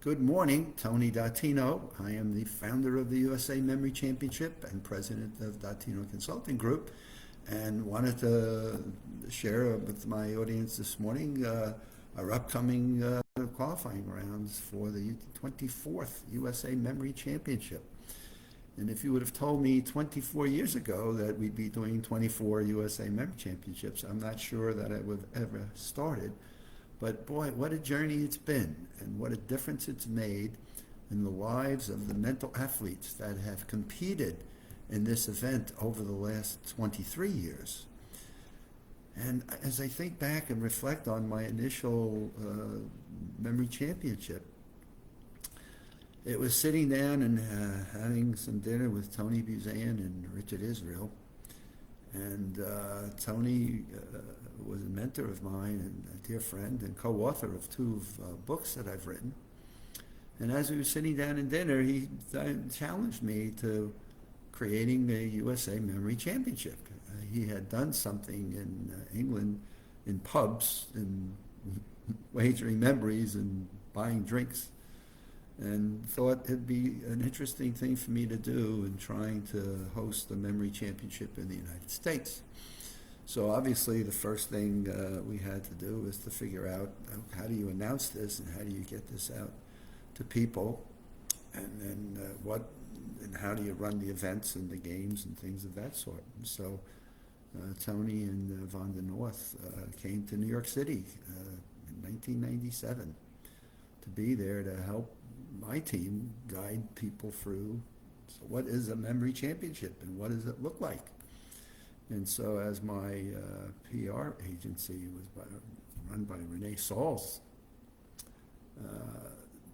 Good morning, Tony Dattino. I am the founder of the USA Memory Championship and president of Dattino Consulting Group, and wanted to share with my audience this morning our upcoming qualifying rounds for the 24th USA Memory Championship. And if you would have told me 24 years ago that we'd be doing 24 USA Memory Championships, I'm not sure that I would have ever started. But boy, what a journey it's been, and what a difference it's made in the lives of the mental athletes that have competed in this event over the last 23 years. And as I think back and reflect on my initial memory championship, it was sitting down and having some dinner with Tony Buzan and Richard Israel. And Tony was a mentor of mine and a dear friend and co-author of two books that I've written. And as we were sitting down in dinner, he challenged me to creating a USA Memory Championship. He had done something in England in pubs and wagering memories and buying drinks, and thought it'd be an interesting thing for me to do in trying to host the Memory Championship in the United States. So obviously the first thing we had to do was to figure out how do you announce this and how do you get this out to people, and then how do you run the events and the games and things of that sort. And so Tony and Von der North came to New York City in 1997 to be there to help my team guide people through, so what is a memory championship and what does it look like? And so as my PR agency was run by Renee Sauls,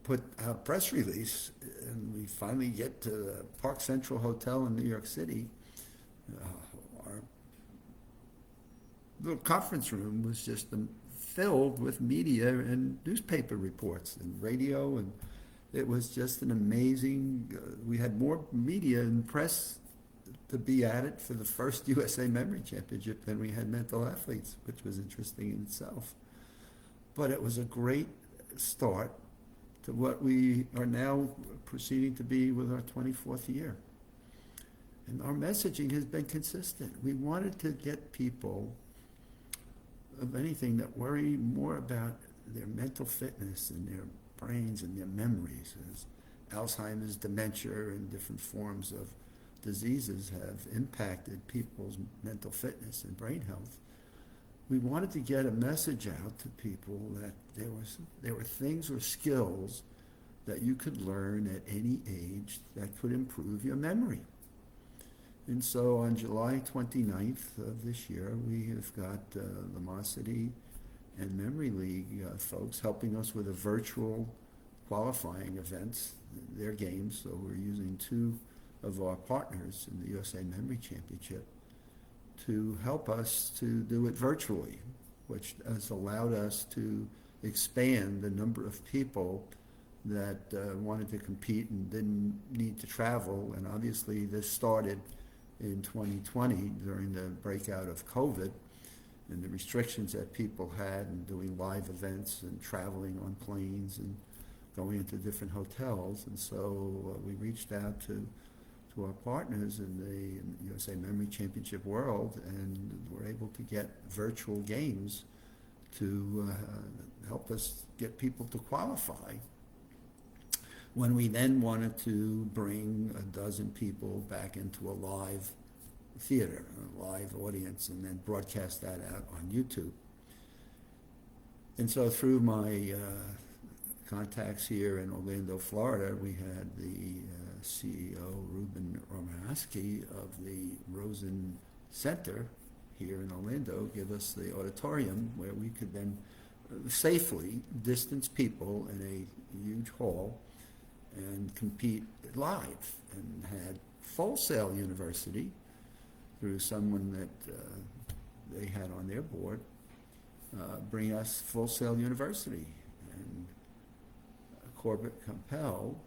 put out a press release, and we finally get to the Park Central Hotel in New York City. Our little conference room was just filled with media and newspaper reports and radio, and it was just an amazing, we had more media and press to be at it for the first USA Memory Championship than we had mental athletes, which was interesting in itself. But it was a great start to what we are now proceeding to be with our 24th year. And our messaging has been consistent. We wanted to get people of anything that worry more about their mental fitness and their brains and their memories, as Alzheimer's, dementia, and different forms of diseases have impacted people's mental fitness and brain health. We wanted to get a message out to people that there were things or skills that you could learn at any age that could improve your memory. And so on July 29th of this year, we have got the Lumosity and Memory League folks helping us with a virtual qualifying events, their games. So we're using two of our partners in the USA Memory Championship to help us to do it virtually, which has allowed us to expand the number of people that wanted to compete and didn't need to travel. And obviously this started in 2020 during the breakout of COVID and the restrictions that people had in doing live events and traveling on planes and going into different hotels. And so we reached out to our partners in the USA Memory Championship world, and were able to get virtual games to help us get people to qualify. When we then wanted to bring a dozen people back into a live theater, a live audience, and then broadcast that out on YouTube. And so through my contacts here in Orlando, Florida, we had the CEO, Ruben Romanowski of the Rosen Center here in Orlando, give us the auditorium where we could then safely distance people in a huge hall and compete live, and had Full Sail University, through someone that they had on their board, bring us Full Sail University, and Corbett Campbell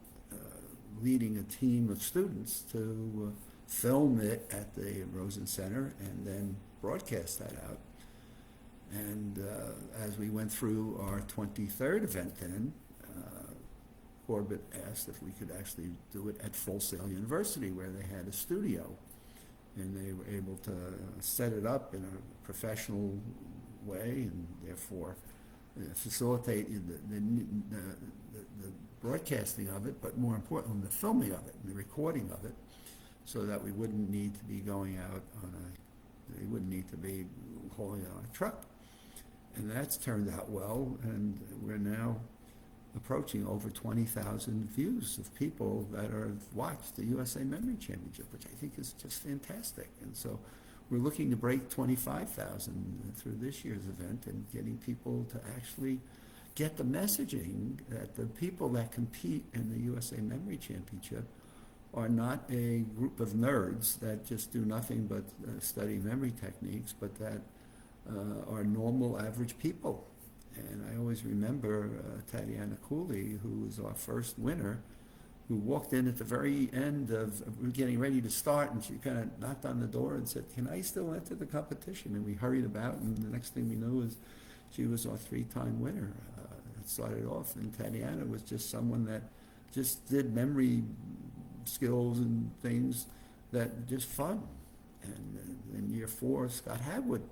leading a team of students to film it at the Rosen Center and then broadcast that out. And as we went through our 23rd event then, Corbett asked if we could actually do it at Full Sail University, where they had a studio, and they were able to set it up in a professional way, and therefore facilitate the broadcasting of it, but more importantly, the filming of it and the recording of it, so that we wouldn't need to be going out on we wouldn't need to be hauling it on a truck. And that's turned out well, and we're now approaching over 20,000 views of people that have watched the USA Memory Championship, which I think is just fantastic. And so we're looking to break 25,000 through this year's event, and getting people to actually get the messaging that the people that compete in the USA Memory Championship are not a group of nerds that just do nothing but study memory techniques, but that are normal, average people. And I always remember Tatiana Cooley, who was our first winner, who walked in at the very end of we were getting ready to start, and she kind of knocked on the door and said, "Can I still enter the competition?" And we hurried about, and the next thing we knew is she was our 3-time winner. It started off, and Tatiana was just someone that just did memory skills and things that just fun. And in year 4, Scott Hadwood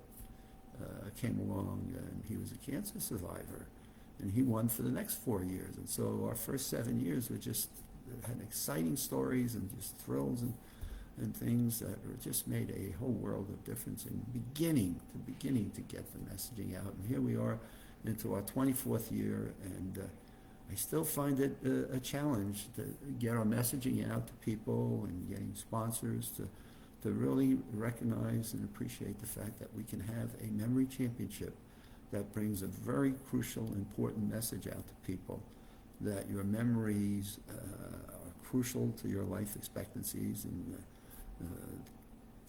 came along, and he was a cancer survivor, and he won for the next 4 years. And so our first 7 years were just had exciting stories and just thrills and things that were just made a whole world of difference in beginning to get the messaging out. And here we are into our 24th year, and I still find it a challenge to get our messaging out to people and getting sponsors to really recognize and appreciate the fact that we can have a memory championship that brings a very crucial, important message out to people, that your memories are crucial to your life expectancies and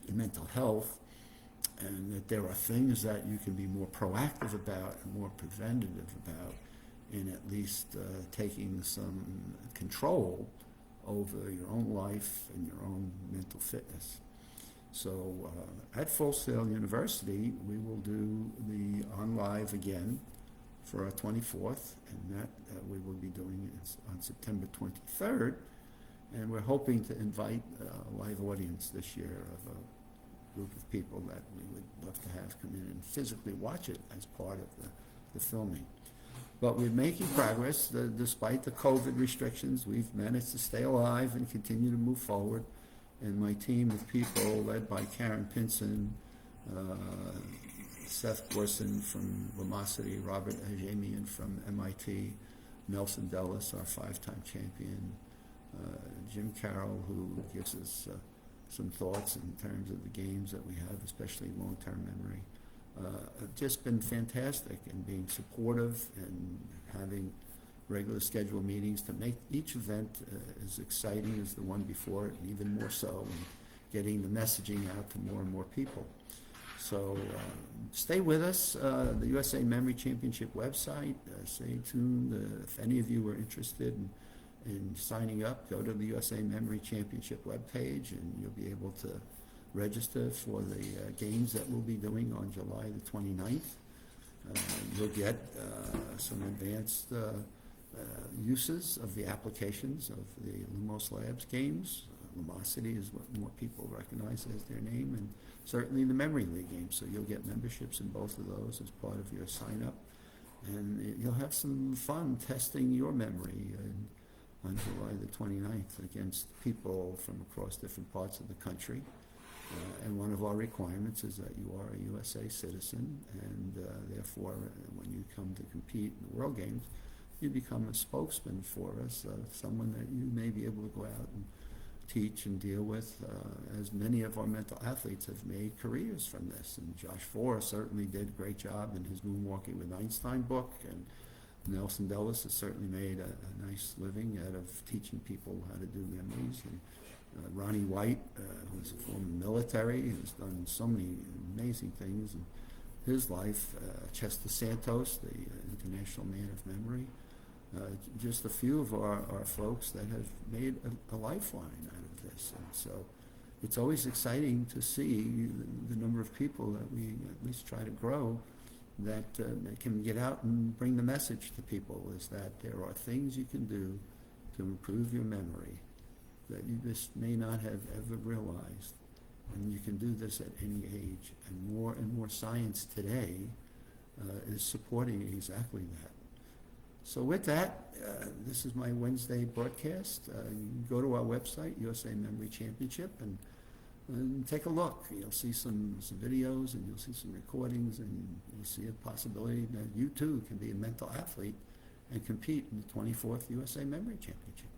your mental health, and that there are things that you can be more proactive about and more preventative about in at least taking some control over your own life and your own mental fitness. So at Full Sail University, we will do the On Live again for our 24th, and that we will be doing it on September 23rd, and we're hoping to invite a live audience this year of a group of people that we would love to have come in and physically watch it as part of the filming. But we're making progress. Despite the COVID restrictions, we've managed to stay alive and continue to move forward. And my team of people, led by Karen Pinson, Seth Gorson from Lumosity, Robert Ajamian from MIT, Nelson Dellis, our 5-time champion, Jim Carroll, who gives us some thoughts in terms of the games that we have, especially long-term memory. Have just been fantastic in being supportive and having regular scheduled meetings to make each event as exciting as the one before it, and even more so, and getting the messaging out to more and more people. So stay with us. The USA Memory Championship website, stay tuned. If any of you are interested in signing up, go to the USA Memory Championship webpage, and you'll be able to register for the games that we'll be doing on July the 29th. You'll get some advanced uses of the applications of the Lumos Labs games. Lumosity is what more people recognize as their name, and certainly the Memory League games. So you'll get memberships in both of those as part of your sign-up, and you'll have some fun testing your memory on July the 29th against people from across different parts of the country. And one of our requirements is that you are a USA citizen, and therefore, when you come to compete in the World Games, you become a spokesman for us, someone that you may be able to go out and teach and deal with, as many of our mental athletes have made careers from this. And Josh Foer certainly did a great job in his Moonwalking with Einstein book, and Nelson Dellis has certainly made a nice living out of teaching people how to do memories. And Ronnie White, who's a former military, has done so many amazing things in his life. Chester Santos, the International Man of Memory. Just a few of our folks that have made a lifeline out of this. And so it's always exciting to see the number of people that we at least try to grow that can get out and bring the message to people, is that there are things you can do to improve your memory that you just may not have ever realized. And you can do this at any age. And more science today is supporting exactly that. So with that, this is my Wednesday broadcast. You can go to our website, USA Memory Championship, and take a look. You'll see some videos, and you'll see some recordings, and you'll see a possibility that you too can be a mental athlete and compete in the 24th USA Memory Championship.